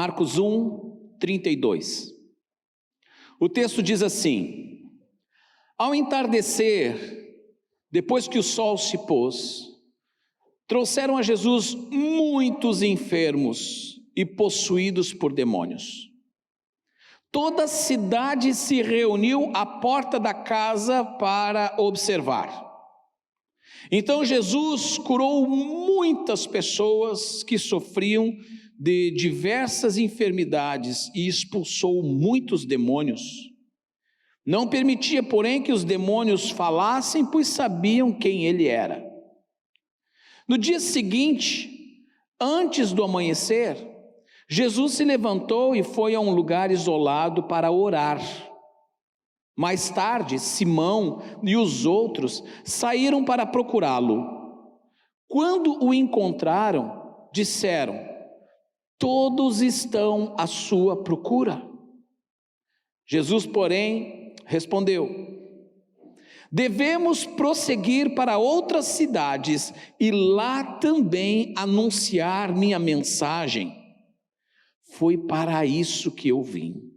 Marcos 1:32. O texto diz assim: ao entardecer, depois que o sol se pôs, trouxeram a Jesus muitos enfermos e possuídos por demônios. Toda a cidade se reuniu à porta da casa para observar. Então Jesus curou muitas pessoas que sofriam de diversas enfermidades e expulsou muitos demônios. Não permitia, porém, que os demônios falassem, pois sabiam quem ele era. No dia seguinte, antes do amanhecer, Jesus se levantou e foi a um lugar isolado para orar. Mais tarde, Simão e os outros saíram para procurá-lo. Quando o encontraram, disseram: todos estão à sua procura. Jesus, porém, respondeu: devemos prosseguir para outras cidades e lá também anunciar minha mensagem. Foi para isso que eu vim.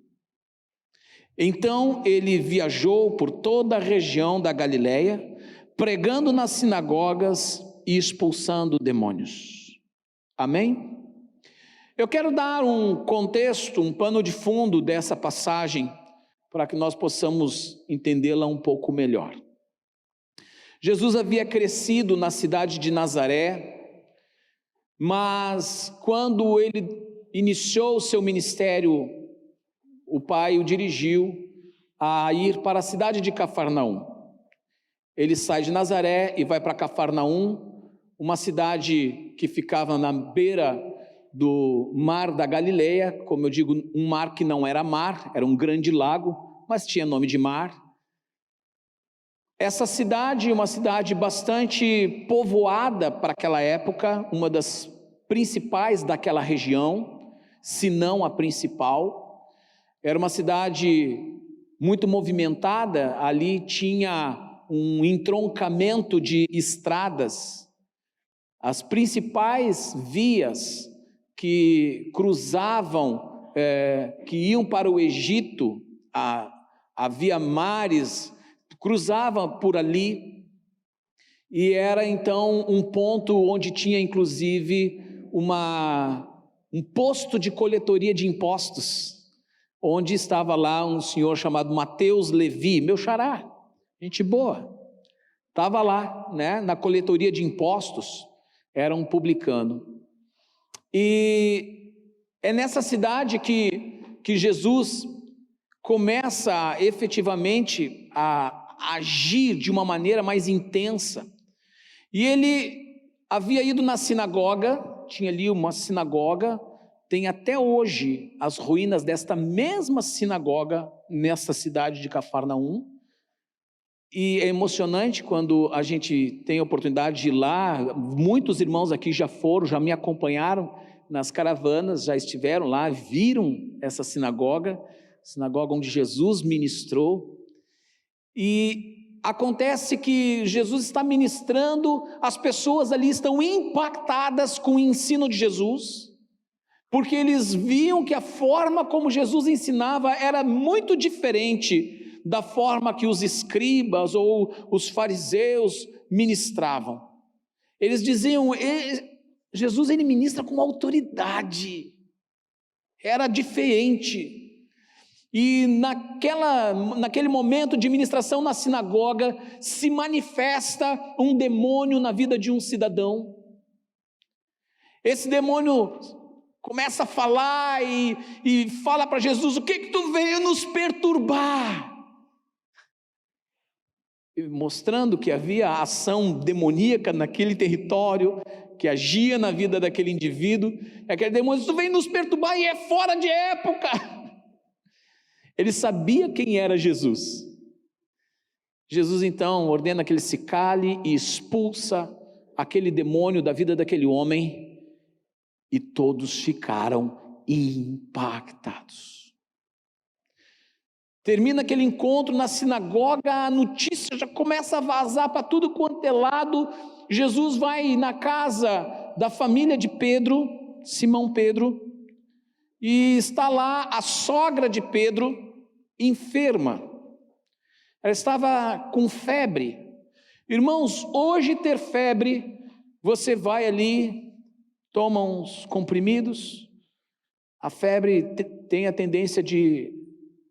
Então ele viajou por toda a região da Galileia, pregando nas sinagogas e expulsando demônios. Amém? Eu quero dar um contexto, um pano de fundo dessa passagem, para que nós possamos entendê-la um pouco melhor. Jesus havia crescido na cidade de Nazaré, mas quando ele iniciou o seu ministério, o Pai o dirigiu a ir para a cidade de Cafarnaum. Ele sai de Nazaré e vai para Cafarnaum, uma cidade que ficava na beira do mar da Galileia, como eu digo, um mar que não era mar, era um grande lago, mas tinha nome de mar. Essa cidade, uma cidade bastante povoada para aquela época, uma das principais daquela região, se não a principal. Era uma cidade muito movimentada, ali tinha um entroncamento de estradas. As principais vias que cruzavam, que iam para o Egito, havia mares, cruzavam por ali, e era então um ponto onde tinha inclusive um posto de coletoria de impostos, onde estava lá um senhor chamado Mateus Levi, meu xará, gente boa, estava lá, né, na coletoria de impostos, era um publicano. E é nessa cidade que Jesus começa efetivamente a agir de uma maneira mais intensa. E ele havia ido na sinagoga, tinha ali uma sinagoga, tem até hoje as ruínas desta mesma sinagoga nessa cidade de Cafarnaum. E é emocionante quando a gente tem a oportunidade de ir lá. Muitos irmãos aqui já foram, já me acompanharam nas caravanas, já estiveram lá, viram essa sinagoga onde Jesus ministrou. E acontece que Jesus está ministrando, as pessoas ali estão impactadas com o ensino de Jesus, porque eles viam que a forma como Jesus ensinava era muito diferente da forma que os escribas ou os fariseus ministravam. Eles diziam: Jesus, ele ministra com autoridade, era diferente. E naquele momento de ministração na sinagoga, se manifesta um demônio na vida de um cidadão. Esse demônio começa a falar e fala para Jesus: o que tu veio nos perturbar? Mostrando que havia ação demoníaca naquele território, que agia na vida daquele indivíduo. Aquele demônio: tu vem nos perturbar e é fora de época. Ele sabia quem era Jesus. Jesus então ordena que ele se cale e expulsa aquele demônio da vida daquele homem, e todos ficaram impactados. Termina aquele encontro na sinagoga, a notícia já começa a vazar para tudo quanto é lado. Jesus vai na casa da família de Pedro, Simão Pedro, E está lá a sogra de Pedro, enferma. Ela estava com febre. Irmãos, hoje ter febre, você vai ali, toma uns comprimidos, a febre tem a tendência de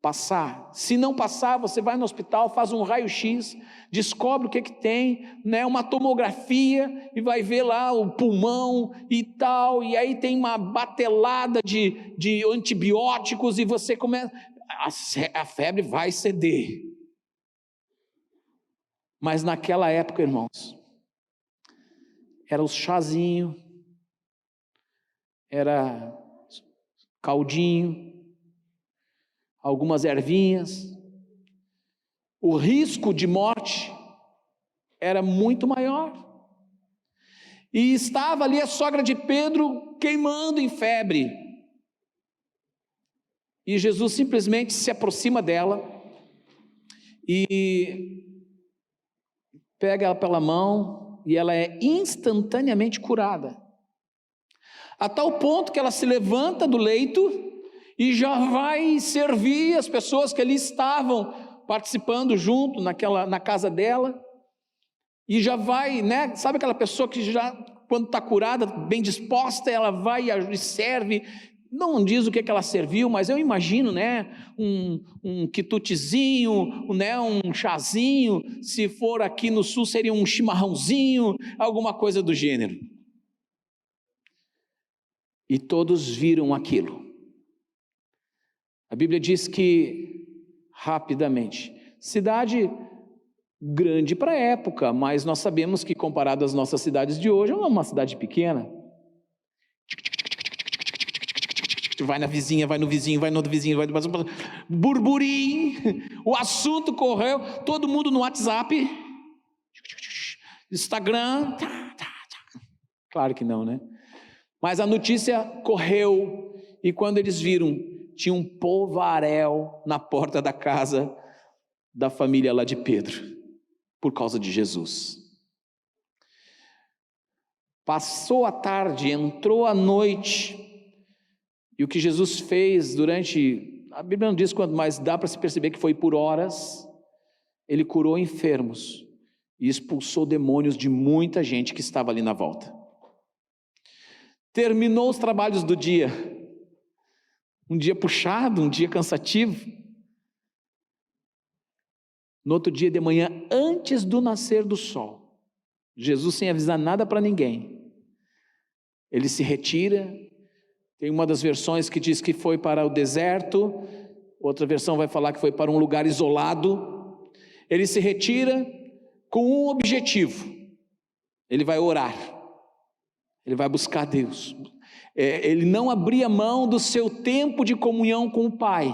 passar. Se não passar, você vai no hospital, faz um raio-x, descobre o que tem, né, uma tomografia, e vai ver lá o pulmão e tal, e aí tem uma batelada de antibióticos, e você começa, a febre vai ceder. Mas naquela época, irmãos, era o chazinho, era caldinho, algumas ervinhas. O risco de morte era muito maior. E estava ali a sogra de Pedro queimando em febre. E Jesus simplesmente se aproxima dela e pega ela pela mão, e ela é instantaneamente curada, a tal ponto que ela se levanta do leito e já vai servir as pessoas que ali estavam participando junto na casa dela, e já vai, né, sabe aquela pessoa que já, quando está curada, bem disposta, ela vai e serve. Não diz o que ela serviu, mas eu imagino, né, um quitutezinho, né, um chazinho, se for aqui no sul seria um chimarrãozinho, alguma coisa do gênero. E todos viram aquilo. A Bíblia diz que, rapidamente, cidade grande para a época, mas nós sabemos que comparado às nossas cidades de hoje, é uma cidade pequena. Vai na vizinha, vai no vizinho, vai no outro vizinho, vai no burburinho, o assunto correu, todo mundo no WhatsApp, Instagram, claro que não, né? Mas a notícia correu, e quando eles viram, tinha um polvaréu na porta da casa da família lá de Pedro, por causa de Jesus. Passou a tarde, entrou a noite, e o que Jesus fez durante, a Bíblia não diz quanto, mas dá para se perceber que foi por horas. Ele curou enfermos e expulsou demônios de muita gente que estava ali na volta. Terminou os trabalhos do dia, um dia puxado, um dia cansativo. No outro dia de manhã, antes do nascer do sol, Jesus, sem avisar nada para ninguém, ele se retira. Tem uma das versões que diz que foi para o deserto, outra versão vai falar que foi para um lugar isolado. Ele se retira com um objetivo: ele vai orar, ele vai buscar Deus. Ele não abria mão do seu tempo de comunhão com o Pai.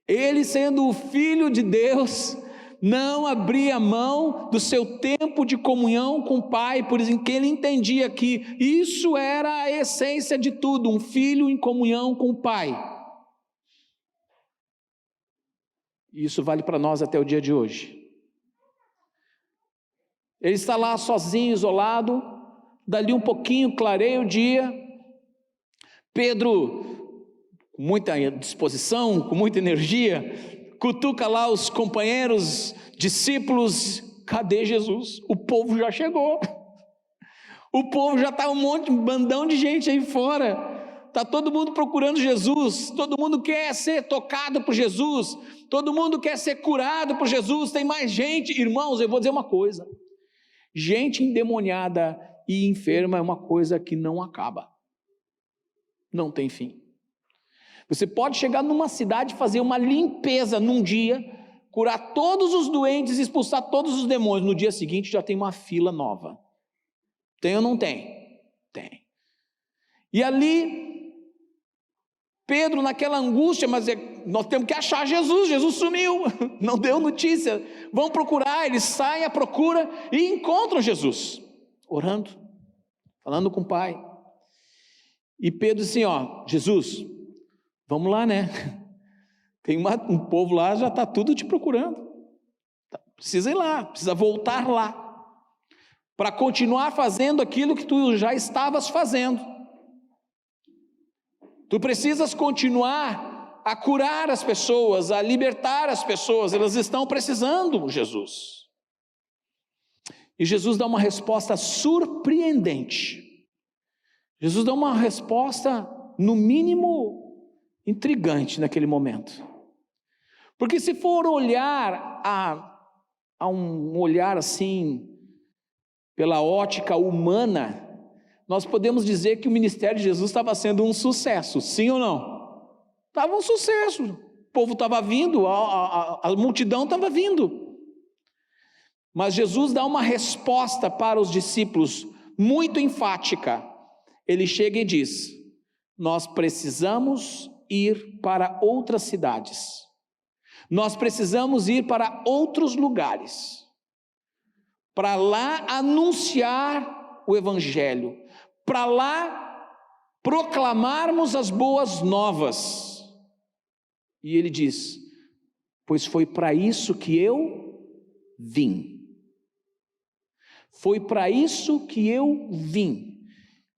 Ele, sendo o Filho de Deus, não abria mão do seu tempo de comunhão com o Pai, por isso que ele entendia que isso era a essência de tudo, um filho em comunhão com o Pai. Isso vale para nós até o dia de hoje. Ele está lá sozinho, isolado, dali um pouquinho clareia o dia. Pedro, com muita disposição, com muita energia, cutuca lá os companheiros, discípulos: cadê Jesus? O povo já chegou, o povo já está um bandão de gente aí fora, está todo mundo procurando Jesus, todo mundo quer ser tocado por Jesus, todo mundo quer ser curado por Jesus, tem mais gente. Irmãos, eu vou dizer uma coisa, gente endemoniada e enferma é uma coisa que não acaba, não tem fim. Você pode chegar numa cidade, fazer uma limpeza num dia, curar todos os doentes, expulsar todos os demônios, no dia seguinte já tem uma fila nova. Tem ou não tem? Tem. E ali, Pedro naquela angústia, mas nós temos que achar Jesus, Jesus sumiu, não deu notícia, vão procurar, eles saem à procura e encontram Jesus, orando, falando com o Pai. E Pedro disse assim: Jesus, vamos lá, né? Tem um povo lá, já está tudo te procurando. Precisa ir lá, precisa voltar lá, para continuar fazendo aquilo que tu já estavas fazendo. Tu precisas continuar a curar as pessoas, a libertar as pessoas, elas estão precisando, Jesus. E Jesus dá uma resposta surpreendente. Jesus dá uma resposta, no mínimo, intrigante naquele momento. Porque se for olhar a um olhar assim, pela ótica humana, nós podemos dizer que o ministério de Jesus estava sendo um sucesso, sim ou não? Estava um sucesso, o povo estava vindo, a multidão estava vindo. Mas Jesus dá uma resposta para os discípulos muito enfática. Ele chega e diz: nós precisamos ir para outras cidades, nós precisamos ir para outros lugares, para lá anunciar o Evangelho, para lá proclamarmos as boas novas. E ele diz: pois foi para isso que eu vim. Foi para isso que eu vim.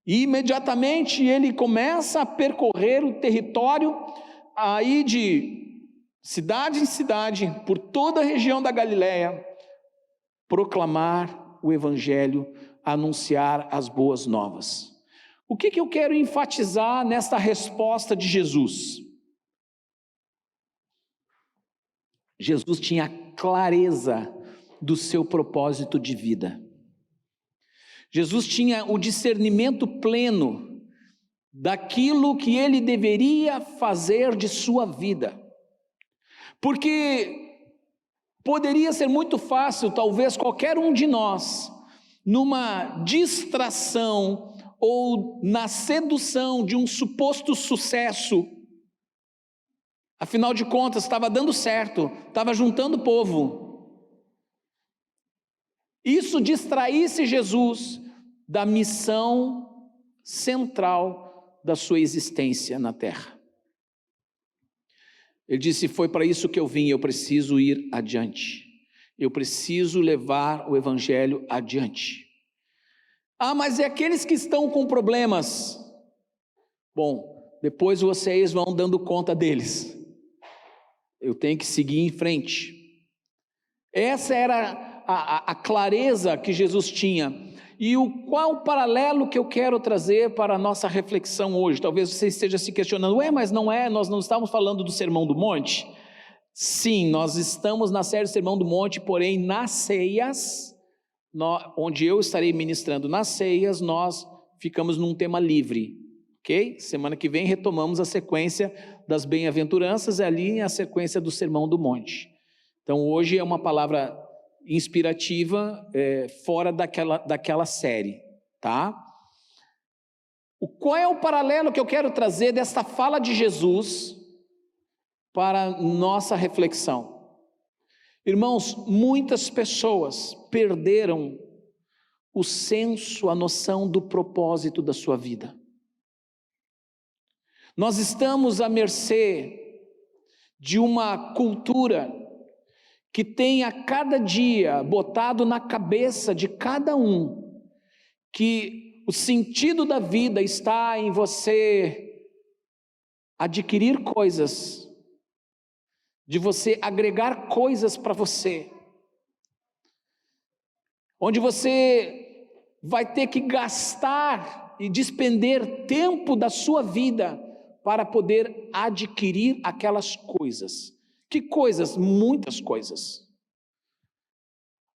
E imediatamente ele começa a percorrer o território, aí de cidade em cidade, por toda a região da Galileia, proclamar o Evangelho, anunciar as boas novas. O que eu quero enfatizar nesta resposta de Jesus? Jesus tinha clareza do seu propósito de vida. Jesus tinha o discernimento pleno daquilo que ele deveria fazer de sua vida. Porque poderia ser muito fácil, talvez qualquer um de nós, numa distração ou na sedução de um suposto sucesso, afinal de contas estava dando certo, estava juntando povo, isso distraísse Jesus da missão central da sua existência na terra. Ele disse: foi para isso que eu vim, eu preciso ir adiante, eu preciso levar o Evangelho adiante. Mas é aqueles que estão com problemas. Bom, depois vocês vão dando conta deles, eu tenho que seguir em frente. Essa era a clareza que Jesus tinha. E qual o paralelo que eu quero trazer para a nossa reflexão hoje? Talvez você esteja se questionando: mas não é, nós não estamos falando do Sermão do Monte? Sim, nós estamos na série Sermão do Monte, porém nas ceias, onde eu estarei ministrando nas ceias, nós ficamos num tema livre, ok? Semana que vem retomamos a sequência das bem-aventuranças, ali a sequência do Sermão do Monte. Então hoje é uma palavra inspirativa, fora daquela série, tá? Qual é o paralelo que eu quero trazer desta fala de Jesus para nossa reflexão? Irmãos, muitas pessoas perderam o senso, a noção do propósito da sua vida. Nós estamos à mercê de uma cultura que tem a cada dia botado na cabeça de cada um que o sentido da vida está em você adquirir coisas, de você agregar coisas para você, onde você vai ter que gastar e despender tempo da sua vida para poder adquirir aquelas coisas. Que coisas? Muitas coisas.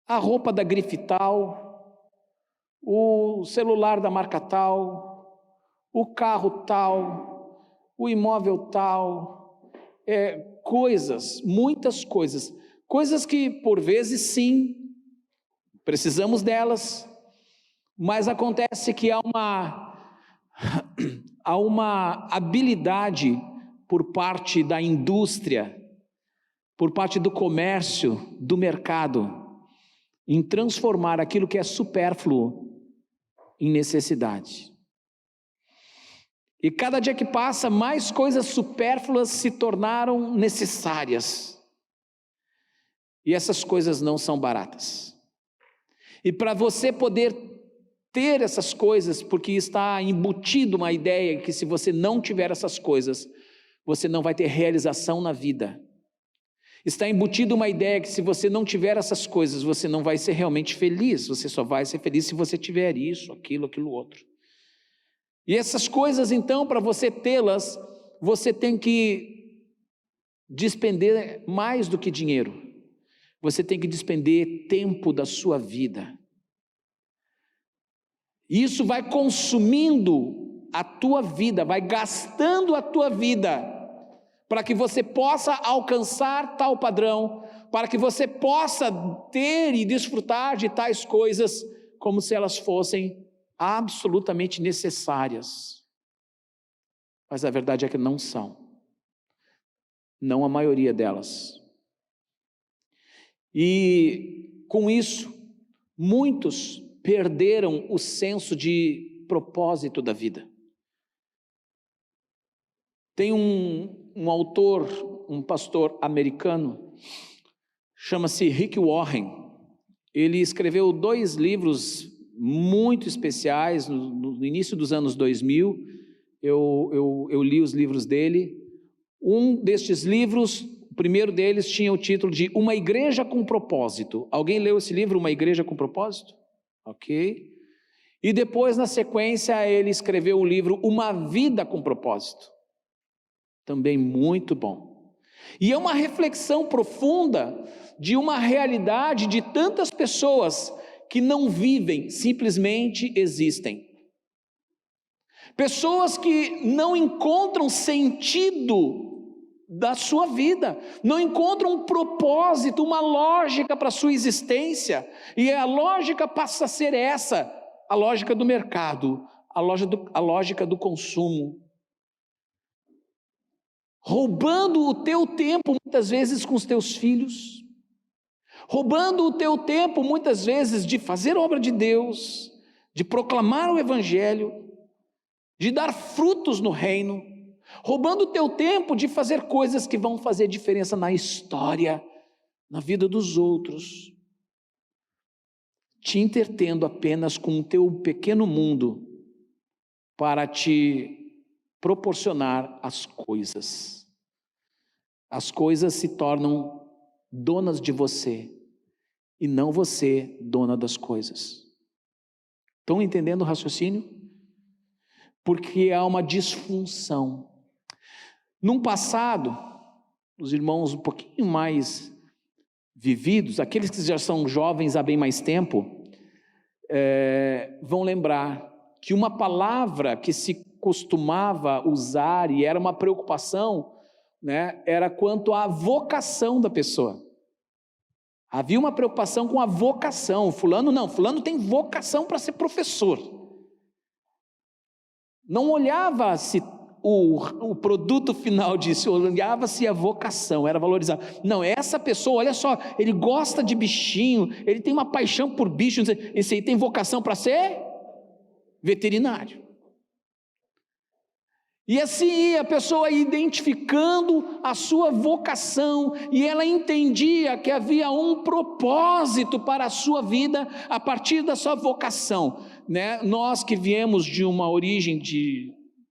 A roupa da grife tal, o celular da marca tal, o carro tal, o imóvel tal, coisas, muitas coisas. Coisas que por vezes sim, precisamos delas, mas acontece que há uma habilidade por parte da indústria, por parte do comércio, do mercado, em transformar aquilo que é supérfluo em necessidade. E cada dia que passa, mais coisas supérfluas se tornaram necessárias. E essas coisas não são baratas. E para você poder ter essas coisas, porque está embutido uma ideia que se você não tiver essas coisas, você não vai ter realização na vida. Está embutido uma ideia que se você não tiver essas coisas, você não vai ser realmente feliz, você só vai ser feliz se você tiver isso, aquilo outro. E essas coisas, então, para você tê-las, você tem que despender mais do que dinheiro. Você tem que despender tempo da sua vida. Isso vai consumindo a tua vida, vai gastando a tua vida, para que você possa alcançar tal padrão, para que você possa ter e desfrutar de tais coisas, como se elas fossem absolutamente necessárias. Mas a verdade é que não são. Não a maioria delas. E com isso, muitos perderam o senso de propósito da vida. Tem um autor, um pastor americano, chama-se Rick Warren. Ele escreveu 2 livros muito especiais no início dos anos 2000. Eu li os livros dele. Um destes livros, o primeiro deles, tinha o título de Uma Igreja com Propósito. Alguém leu esse livro, Uma Igreja com Propósito? Ok. E depois, na sequência, ele escreveu o livro Uma Vida com Propósito. Também muito bom. E é uma reflexão profunda de uma realidade de tantas pessoas que não vivem, simplesmente existem. Pessoas que não encontram sentido da sua vida, não encontram um propósito, uma lógica para a sua existência, e a lógica passa a ser essa, a lógica do mercado, a lógica do consumo, roubando o teu tempo muitas vezes com os teus filhos, roubando o teu tempo muitas vezes de fazer obra de Deus, de proclamar o Evangelho, de dar frutos no reino, roubando o teu tempo de fazer coisas que vão fazer diferença na história, na vida dos outros, te entretendo apenas com o teu pequeno mundo para te proporcionar as coisas. As coisas se tornam donas de você e não você dona das coisas. Estão entendendo o raciocínio? Porque há uma disfunção. Num passado, os irmãos um pouquinho mais vividos, aqueles que já são jovens há bem mais tempo, vão lembrar que uma palavra que se costumava usar e era uma preocupação, né, era quanto à vocação da pessoa. Havia uma preocupação com a vocação. Fulano tem vocação para ser professor. Não olhava-se o produto final disso, olhava-se a vocação, era valorizado. Não, essa pessoa, olha só, ele gosta de bichinho, ele tem uma paixão por bicho, esse aí tem vocação para ser veterinário. E assim a pessoa ia identificando a sua vocação, e ela entendia que havia um propósito para a sua vida a partir da sua vocação, né? Nós que viemos de uma origem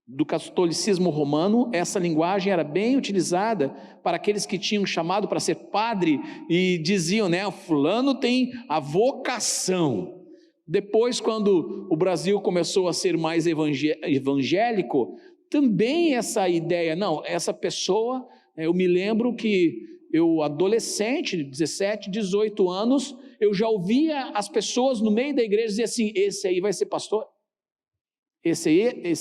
do catolicismo romano, essa linguagem era bem utilizada para aqueles que tinham chamado para ser padre e diziam, né, fulano tem a vocação. Depois, quando o Brasil começou a ser mais evangélico, também essa ideia, não, essa pessoa, eu me lembro que eu adolescente, 17, 18 anos, eu já ouvia as pessoas no meio da igreja dizer assim, esse aí vai ser pastor, esse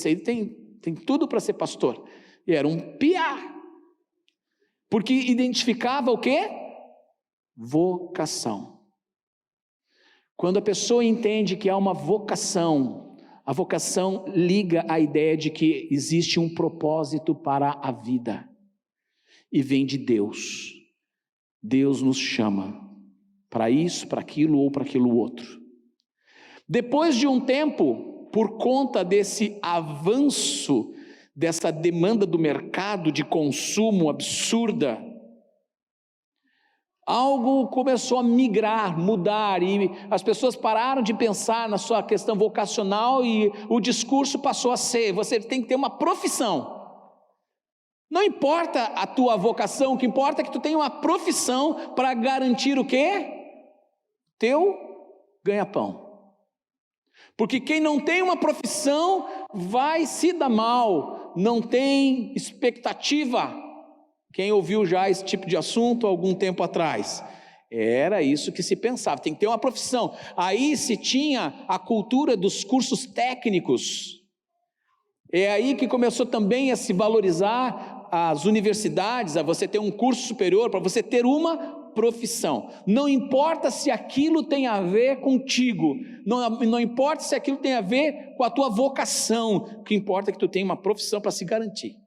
aí tem tudo para ser pastor, e era um piá, porque identificava o quê? Vocação. Quando a pessoa entende que há uma vocação, a vocação liga a ideia de que existe um propósito para a vida, e vem de Deus. Deus nos chama para isso, para aquilo ou para aquilo outro. Depois de um tempo, por conta desse avanço, dessa demanda do mercado de consumo absurda, algo começou a migrar, mudar, e as pessoas pararam de pensar na sua questão vocacional e o discurso passou a ser: você tem que ter uma profissão. Não importa a tua vocação, o que importa é que tu tenha uma profissão para garantir o quê? Teu ganha-pão. Porque quem não tem uma profissão vai se dar mal, não tem expectativa. Quem ouviu já esse tipo de assunto há algum tempo atrás? Era isso que se pensava, tem que ter uma profissão. Aí se tinha a cultura dos cursos técnicos. É aí que começou também a se valorizar as universidades, a você ter um curso superior, para você ter uma profissão. Não importa se aquilo tem a ver contigo, não importa se aquilo tem a ver com a tua vocação, o que importa é que tu tenha uma profissão para se garantir.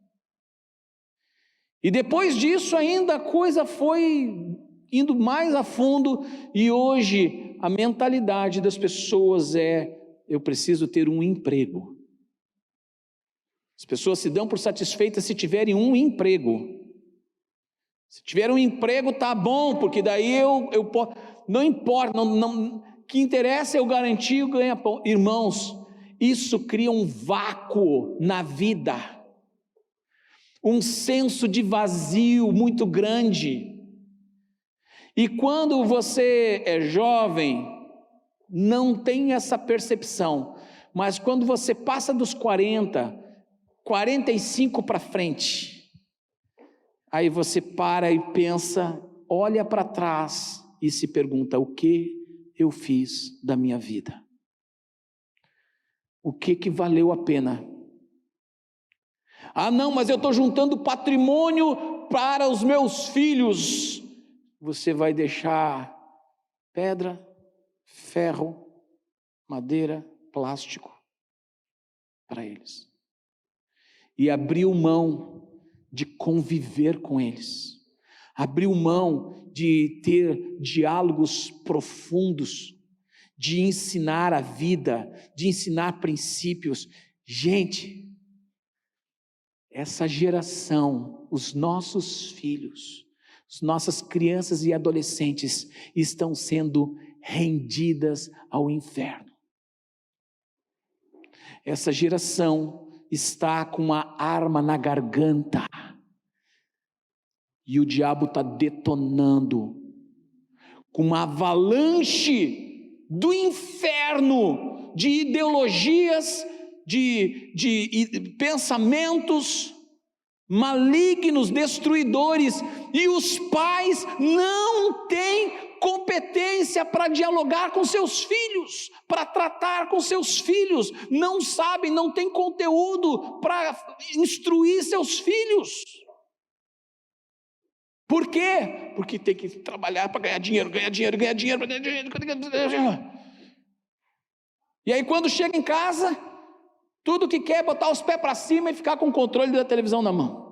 E depois disso ainda a coisa foi indo mais a fundo, e hoje a mentalidade das pessoas é: eu preciso ter um emprego. As pessoas se dão por satisfeitas se tiverem um emprego. Se tiver um emprego, tá bom, porque daí eu posso. Não importa, o que interessa é eu garantir o ganha-pão. Irmãos, isso cria um vácuo na vida, um senso de vazio muito grande. E quando você é jovem, não tem essa percepção, mas quando você passa dos 40, 45 para frente, aí você para e pensa, olha para trás e se pergunta: o que eu fiz da minha vida? O que valeu a pena? Ah não, mas eu estou juntando patrimônio para os meus filhos. Você vai deixar pedra, ferro, madeira, plástico para eles. E abriu mão de conviver com eles, abriu mão de ter diálogos profundos, de ensinar a vida, de ensinar princípios. Gente, essa geração, os nossos filhos, as nossas crianças e adolescentes estão sendo rendidas ao inferno. Essa geração está com uma arma na garganta e o diabo está detonando com uma avalanche do inferno de ideologias, de pensamentos malignos, destruidores, e os pais não têm competência para dialogar com seus filhos, para tratar com seus filhos, não sabem, não têm conteúdo para instruir seus filhos. Por quê? Porque tem que trabalhar para ganhar dinheiro. E aí quando chega em casa, tudo que quer é botar os pés para cima e ficar com o controle da televisão na mão.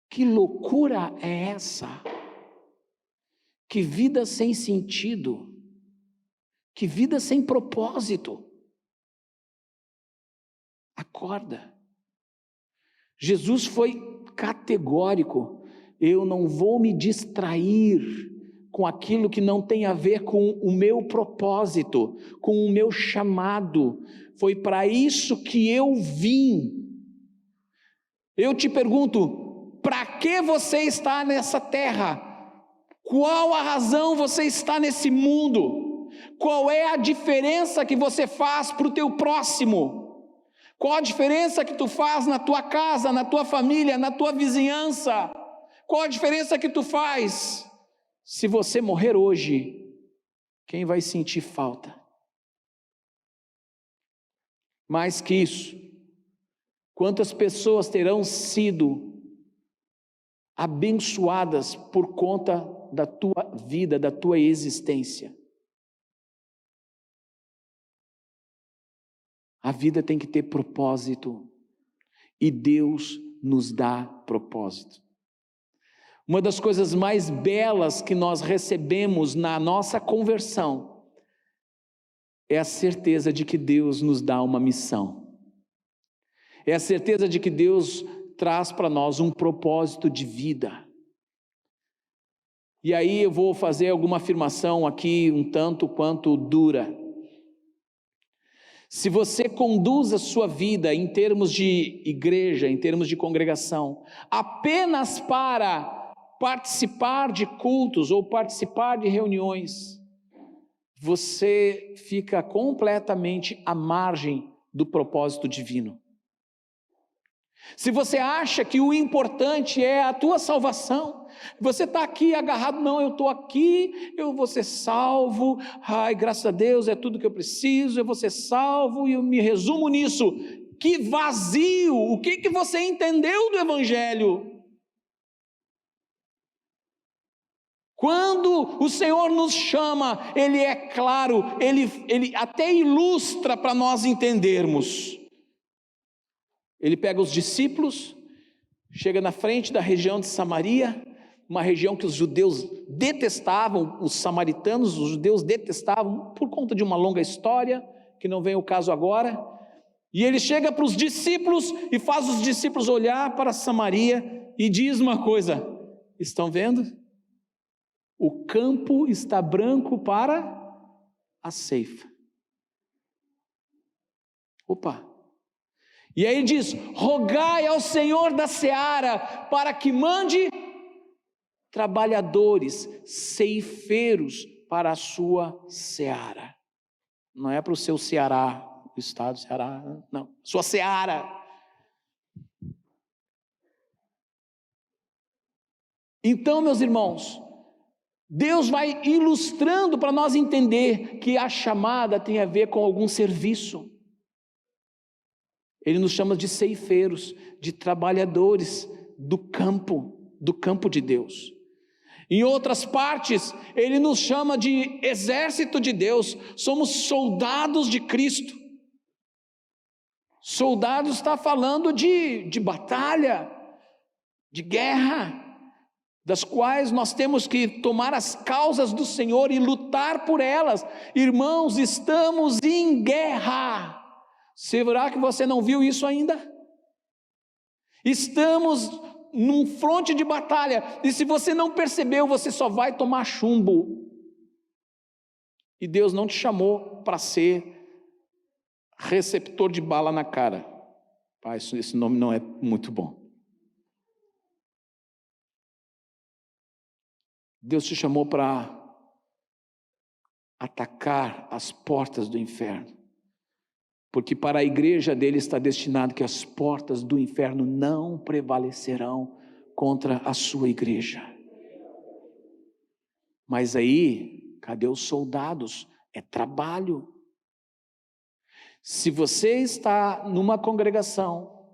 Que loucura é essa? Que vida sem sentido, que vida sem propósito. Acorda. Jesus foi categórico: eu não vou me distrair com aquilo que não tem a ver com o meu propósito, com o meu chamado. Foi para isso que eu vim. Eu te pergunto, para que você está nessa terra? Qual a razão você está nesse mundo? Qual é a diferença que você faz para o teu próximo? Qual a diferença que tu faz na tua casa, na tua família, na tua vizinhança? Qual a diferença que tu faz? Se você morrer hoje, quem vai sentir falta? Mais que isso, quantas pessoas terão sido abençoadas por conta da tua vida, da tua existência? A vida tem que ter propósito, e Deus nos dá propósito. Uma das coisas mais belas que nós recebemos na nossa conversão é a certeza de que Deus nos dá uma missão. É a certeza de que Deus traz para nós um propósito de vida. E aí eu vou fazer alguma afirmação aqui um tanto quanto dura. Se você conduz a sua vida em termos de igreja, em termos de congregação, apenas para participar de cultos ou participar de reuniões, você fica completamente à margem do propósito divino. Se você acha que o importante é a tua salvação, você está aqui agarrado, não, eu estou aqui, eu vou ser salvo, ai, graças a Deus, é tudo que eu preciso, eu vou ser salvo, e eu me resumo nisso. Que vazio! O que você entendeu do Evangelho? Quando o Senhor nos chama, Ele é claro, Ele até ilustra para nós entendermos. Ele pega os discípulos, chega na frente da região de Samaria, uma região que os judeus detestavam, os samaritanos, os judeus detestavam, por conta de uma longa história, que não vem ao caso agora, e ele chega para os discípulos, e faz os discípulos olhar para Samaria, e diz uma coisa: estão vendo? O campo está branco para a ceifa. Opa! E aí diz: rogai ao Senhor da seara para que mande trabalhadores, ceifeiros para a sua seara. Não é para o seu Ceará, o estado do Ceará, não, sua seara. Então, meus irmãos, Deus vai ilustrando para nós entender que a chamada tem a ver com algum serviço. Ele nos chama de ceifeiros, de trabalhadores do campo de Deus. Em outras partes, ele nos chama de exército de Deus, somos soldados de Cristo. Soldados está falando de batalha, de guerra, das quais nós temos que tomar as causas do Senhor e lutar por elas. Irmãos, estamos em guerra. Será que você não viu isso ainda? Estamos num fronte de batalha, e se você não percebeu, você só vai tomar chumbo. E Deus não te chamou para ser receptor de bala na cara. Pai, esse nome não é muito bom. Deus te chamou para atacar as portas do inferno, porque para a igreja dele está destinado que as portas do inferno não prevalecerão contra a sua igreja. Mas aí, cadê os soldados? É trabalho. Se você está numa congregação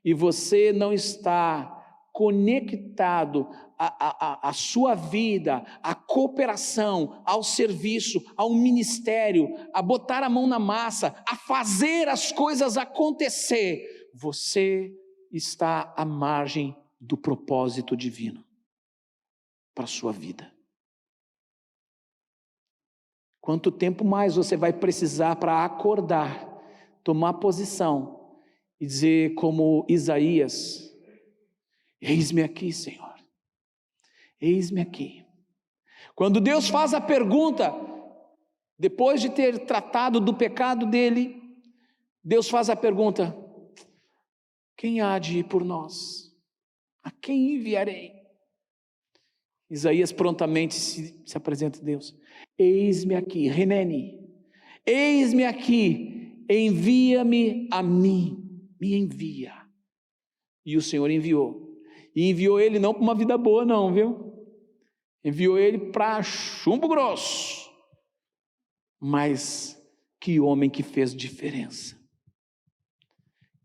e você não está conectado à sua vida, à cooperação, ao serviço, ao ministério, a botar a mão na massa, a fazer as coisas acontecer, você está à margem do propósito divino para a sua vida. Quanto tempo mais você vai precisar para acordar, tomar posição e dizer como Isaías: eis-me aqui, Senhor, eis-me aqui. Quando Deus faz a pergunta, depois de ter tratado do pecado dele, Deus faz a pergunta: quem há de ir por nós? A quem enviarei? Isaías prontamente se apresenta a Deus: eis-me aqui, Renene, eis-me aqui, envia-me a mim, me envia. E o Senhor enviou. E enviou ele não para uma vida boa não, viu? Enviou ele para chumbo grosso. Mas que homem que fez diferença.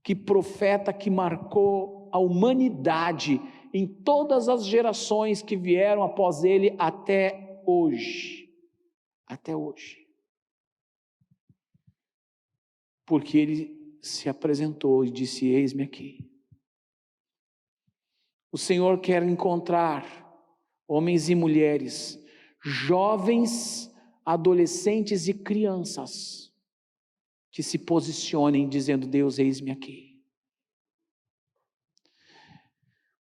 Que profeta que marcou a humanidade em todas as gerações que vieram após ele até hoje. Até hoje. Porque ele se apresentou e disse: eis-me aqui. O Senhor quer encontrar homens e mulheres, jovens, adolescentes e crianças, que se posicionem dizendo: Deus, eis-me aqui.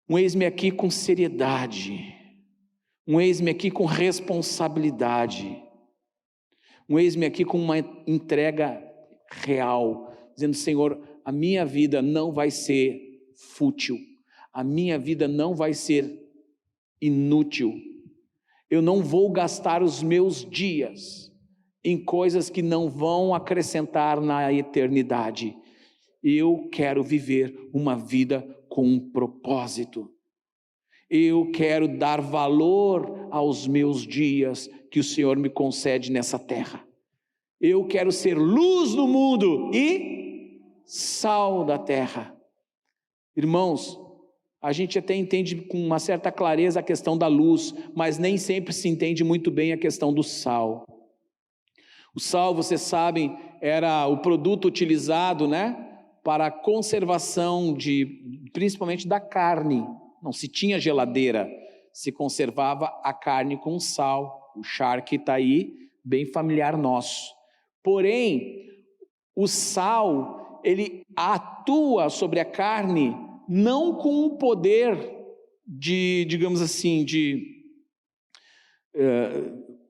Um eis-me aqui com seriedade, Um eis-me aqui com responsabilidade. Um eis-me aqui com uma entrega real, dizendo: Senhor, a minha vida não vai ser fútil, a minha vida não vai ser inútil. Eu não vou gastar os meus dias em coisas que não vão acrescentar na eternidade. Eu quero viver uma vida com um propósito. Eu quero dar valor aos meus dias que o Senhor me concede nessa terra. Eu quero ser luz no mundo e sal da terra. Irmãos, a gente até entende com uma certa clareza a questão da luz, mas nem sempre se entende muito bem a questão do sal. O sal, vocês sabem, era o produto utilizado, para a conservação principalmente da carne. Não se tinha geladeira, se conservava a carne com sal. O charque está aí, bem familiar nosso. Porém, o sal, ele atua sobre a carne não com o poder digamos assim,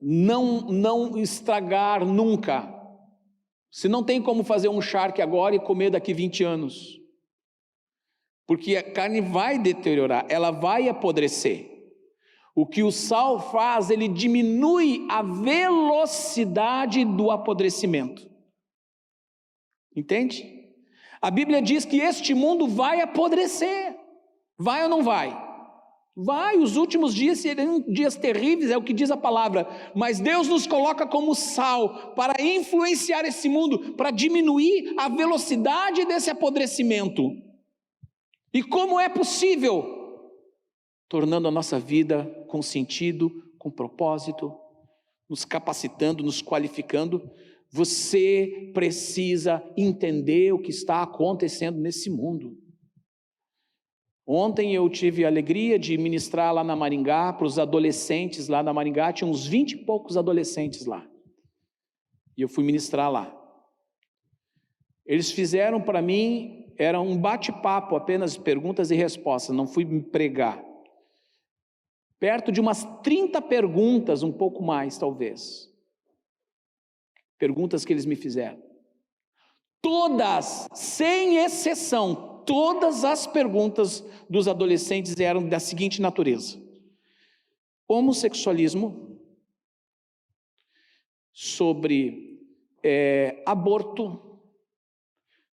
não estragar nunca. Você não tem como fazer um charque agora e comer daqui 20 anos. Porque a carne vai deteriorar, ela vai apodrecer. O que o sal faz, ele diminui a velocidade do apodrecimento. Entende? A Bíblia diz que este mundo vai apodrecer. Vai ou não vai? Vai, os últimos dias serão dias terríveis, é o que diz a palavra. Mas Deus nos coloca como sal para influenciar esse mundo, para diminuir a velocidade desse apodrecimento. E como é possível? Tornando a nossa vida com sentido, com propósito, nos capacitando, nos qualificando. Você precisa entender o que está acontecendo nesse mundo. Ontem eu tive a alegria de ministrar lá na Maringá, para os adolescentes lá na Maringá, tinha uns 20 e poucos adolescentes lá. E eu fui ministrar lá. Eles fizeram para mim, era um bate-papo, apenas perguntas e respostas, não fui pregar. Perto de umas 30 perguntas, um pouco mais talvez. Perguntas que eles me fizeram. Todas, sem exceção, todas as perguntas dos adolescentes eram da seguinte natureza: homossexualismo, sobre aborto,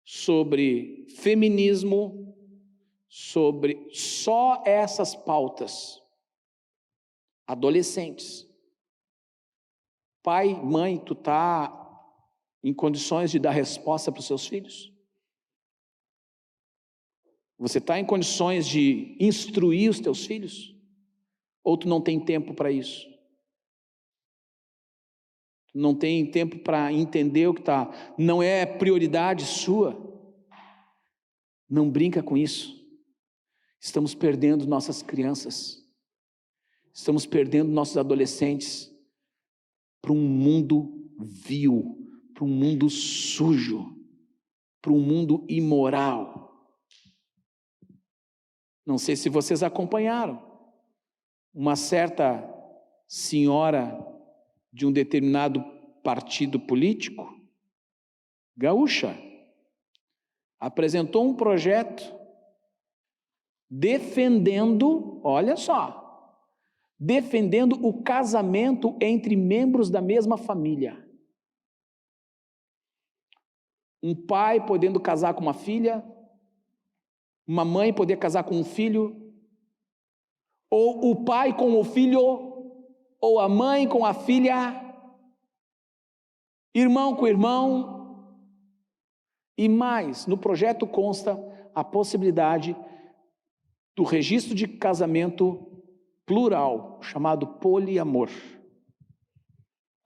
sobre feminismo, sobre só essas pautas. Adolescentes. Pai, mãe, tu está em condições de dar resposta para os seus filhos? Você está em condições de instruir os teus filhos? Ou tu não tem tempo para isso? Tu não tem tempo para entender o que está, não é prioridade sua? Não brinca com isso. Estamos perdendo nossas crianças. Estamos perdendo nossos adolescentes para um mundo vil, para um mundo sujo, para um mundo imoral. Não sei se vocês acompanharam, uma certa senhora de um determinado partido político, gaúcha, apresentou um projeto defendendo, olha só, defendendo o casamento entre membros da mesma família. Um pai podendo casar com uma filha, uma mãe poder casar com um filho, ou o pai com o filho, ou a mãe com a filha, irmão com irmão, e mais, no projeto consta a possibilidade do registro de casamento plural, chamado poliamor.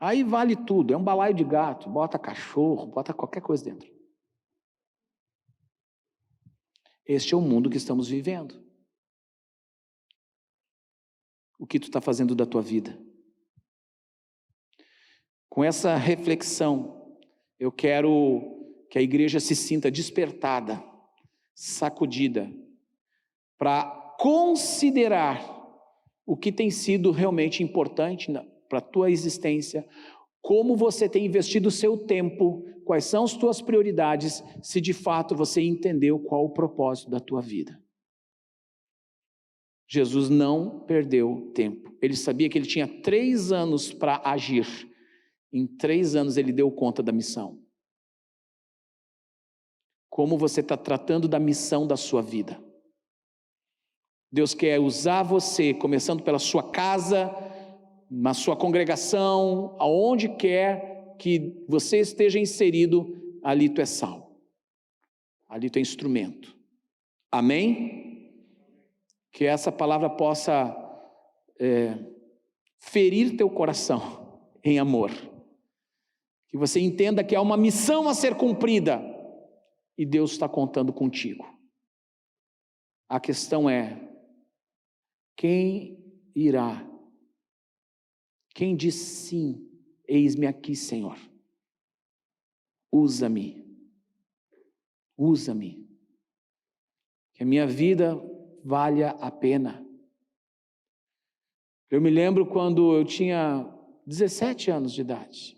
Aí vale tudo, é um balaio de gato, bota cachorro, bota qualquer coisa dentro. Este é o mundo que estamos vivendo. O que tu está fazendo da tua vida? Com essa reflexão, eu quero que a igreja se sinta despertada, sacudida, para considerar o que tem sido realmente importante para a tua existência, como você tem investido o seu tempo, quais são as tuas prioridades, se de fato você entendeu qual o propósito da tua vida. Jesus não perdeu tempo. Ele sabia que ele tinha 3 anos para agir. Em 3 anos ele deu conta da missão. Como você está tratando da missão da sua vida? Deus quer usar você, começando pela sua casa, na sua congregação, aonde quer que você esteja inserido, ali tu é sal. Ali tu é instrumento. Amém? Que essa palavra possa ferir teu coração em amor. Que você entenda que há uma missão a ser cumprida e Deus está contando contigo. A questão é, quem irá? Quem diz sim, eis-me aqui, Senhor. Usa-me. Usa-me. Que a minha vida valha a pena. Eu me lembro quando eu tinha 17 anos de idade,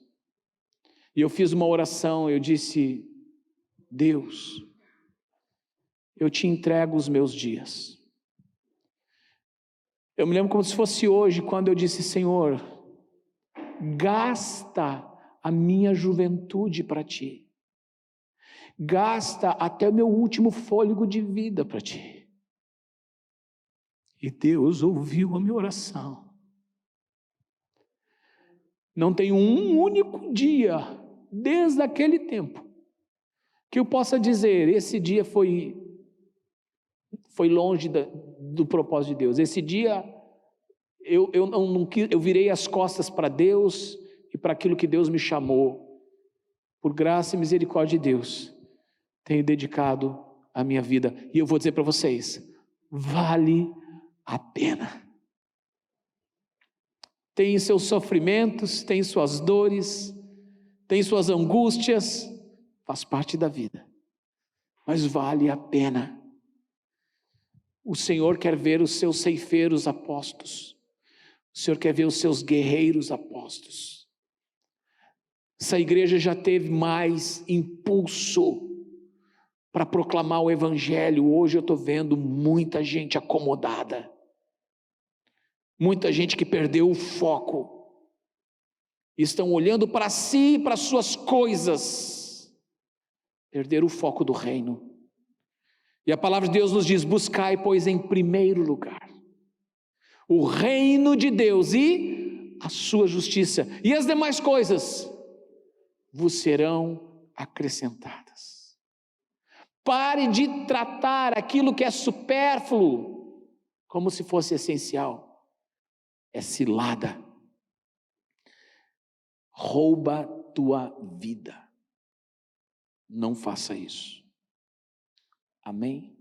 e eu fiz uma oração, eu disse: Deus, eu te entrego os meus dias. Eu me lembro como se fosse hoje, quando eu disse: Senhor, gasta a minha juventude para ti, gasta até o meu último fôlego de vida para ti. E Deus ouviu a minha oração. Não tem um único dia, desde aquele tempo, que eu possa dizer, esse dia foi longe do propósito de Deus. Esse dia, eu virei as costas para Deus e para aquilo que Deus me chamou. Por graça e misericórdia de Deus, tenho dedicado a minha vida. E eu vou dizer para vocês, vale a pena. Tem seus sofrimentos, tem suas dores, tem suas angústias, faz parte da vida, mas vale a pena. O Senhor quer ver os seus ceifeiros apostos, o Senhor quer ver os seus guerreiros apostos. Essa igreja já teve mais impulso para proclamar o Evangelho. Hoje eu estou vendo muita gente acomodada, muita gente que perdeu o foco, estão olhando para si e para suas coisas, perderam o foco do reino. E a palavra de Deus nos diz: buscai, pois, em primeiro lugar o reino de Deus e a sua justiça, e as demais coisas vos serão acrescentadas. Pare de tratar aquilo que é supérfluo como se fosse essencial. É cilada, rouba tua vida. Não faça isso. Amém?